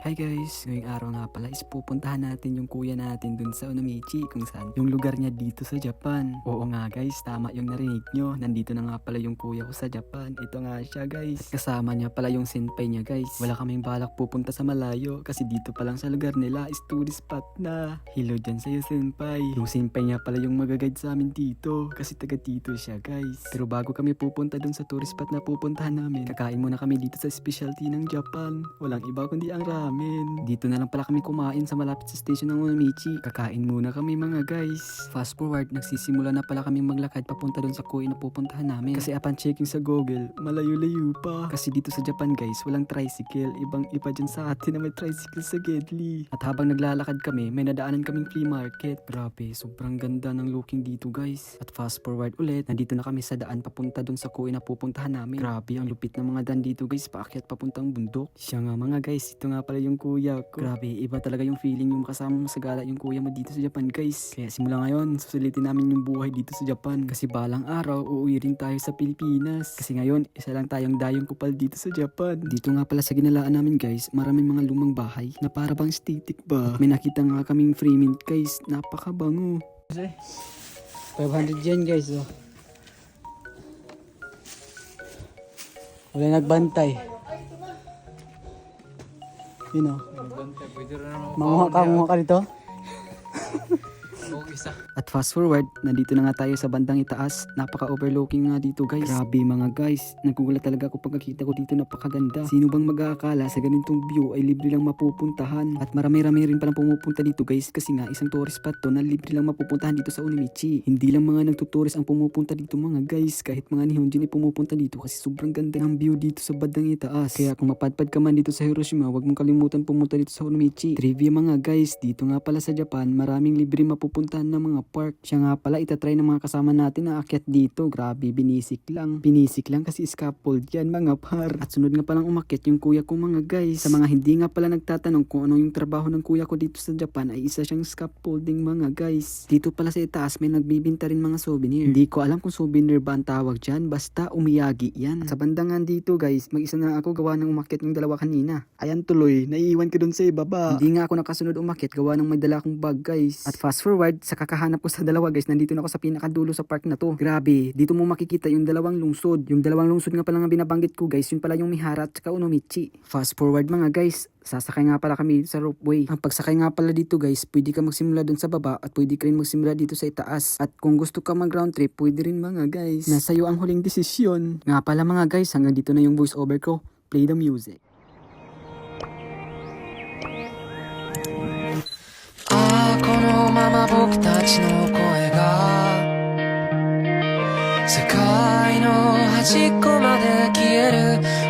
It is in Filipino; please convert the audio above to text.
Hi guys! Ngayong araw nga pala is pupuntahan natin yung kuya natin dun sa Onomichi kung saan yung lugar niya dito sa Japan. Oo nga guys, tama yung narinig nyo. Nandito na nga pala yung kuya ko sa Japan. Ito nga siya guys. At kasama niya pala yung senpai niya guys. Wala kaming balak pupunta sa malayo kasi dito pa lang sa lugar nila is tourist spot na. Hello dyan sa'yo senpai. Yung senpai niya pala yung magaguide sa amin dito kasi taga dito siya guys. Pero bago kami pupunta dun sa tourist spot na pupuntahan namin, kakain muna kami dito sa specialty ng Japan. Walang iba kundi ang ramen. Dito na lang pala kami kumain sa malapit sa station ng Onomichi. Kakain muna kami mga guys. Fast forward, nagsisimula na pala kami maglakad papunta dun sa kuya na pupuntahan namin. Kasi upon checking sa Google, malayo-layo pa. Kasi dito sa Japan guys, walang tricycle. Ibang iba dyan sa atin na may tricycle sa Gedli. At habang naglalakad kami, may nadaanan kaming flea market. Grabe, sobrang ganda ng looking dito guys. At fast forward ulit, nandito na kami sa daan papunta dun sa kuya na pupuntahan namin. Grabe, ang lupit ng mga daan dito guys, paakyat papuntang bundok. Siya nga mga guys, ito nga pala yung kuya ko. Grabe, iba talaga yung feeling yung kasama mo sa gala yung kuya mo dito sa Japan guys. Kaya simula ngayon, susulitin namin yung buhay dito sa Japan. Kasi balang araw, uuwi rin tayo sa Pilipinas. Kasi ngayon, isa lang tayong dayong kupal dito sa Japan. Dito nga pala sa ginalaan namin guys, maraming mga lumang bahay na para bang static ba. May nakita nga kaming free mint guys, napakabango. 500 yen guys oh. Wala nagbantay. Yun o. Manguha ka dito. At fast forward, nandito na nga tayo sa bandang itaas. Napaka-overlooking nga dito guys. Grabe mga guys. Nagugulat talaga ako pagkakita ko dito, napakaganda. Sino bang mag-aakala sa ganitong view ay libre lang mapupuntahan? At marami-rami rin palang pumupunta dito guys. Kasi nga isang tourist spot to na libre lang mapupuntahan dito sa Onomichi. Hindi lang mga nagtuturist ang pumupunta dito mga guys. Kahit mga Nihonjin ay pumupunta dito kasi sobrang ganda ng view dito sa bandang itaas. Kaya kung mapadpad ka man dito sa Hiroshima, wag mong kalimutan pumunta dito sa Onomichi. Trivia mga guys, dito nga pala sa Japan, maraming libre mapupuntahan ng mga park. Siya nga pala itatry ng mga kasama natin na aakyat dito. Grabe, binisik lang. Binisik lang kasi scaffold yan mga par. At sunod nga palang umakyat yung kuya ko mga guys. Sa mga hindi nga pala nagtatanong kung ano yung trabaho ng kuya ko dito sa Japan ay isa siyang scaffolding mga guys. Dito pala sa itaas may nagbibinta rin mga souvenir. Hindi ko alam kung souvenir ba ang tawag dyan. Basta umiyagi yan. At sa bandangan dito guys, mag-isa na ako gawa ng umakyat yung dalawa kanina. Ayan tuloy, naiiwan ko dun sa ibaba. Hindi nga ako nakasunod umakyat gawa ng may dala akong bag guys. At fast forward, sa kakahanap ko sa dalawa guys, nandito na ako sa pinakadulo sa park na to. Grabe, dito mo makikita yung dalawang lungsod. Yung dalawang lungsod nga pala nga binabanggit ko guys, yun pala yung Mihara at saka Onomichi. Fast forward mga guys, sasakay nga pala kami sa ropeway. Ang pagsakay nga pala dito guys, pwede ka magsimula dun sa baba at pwede ka rin magsimula dito sa itaas. At kung gusto ka mag round trip, pwede rin mga guys. Nasa iyo ang huling desisyon. Nga pala mga guys, hanggang dito na yung voice over ko. Play the music. このまま僕たちの声が世界の端っこまで消える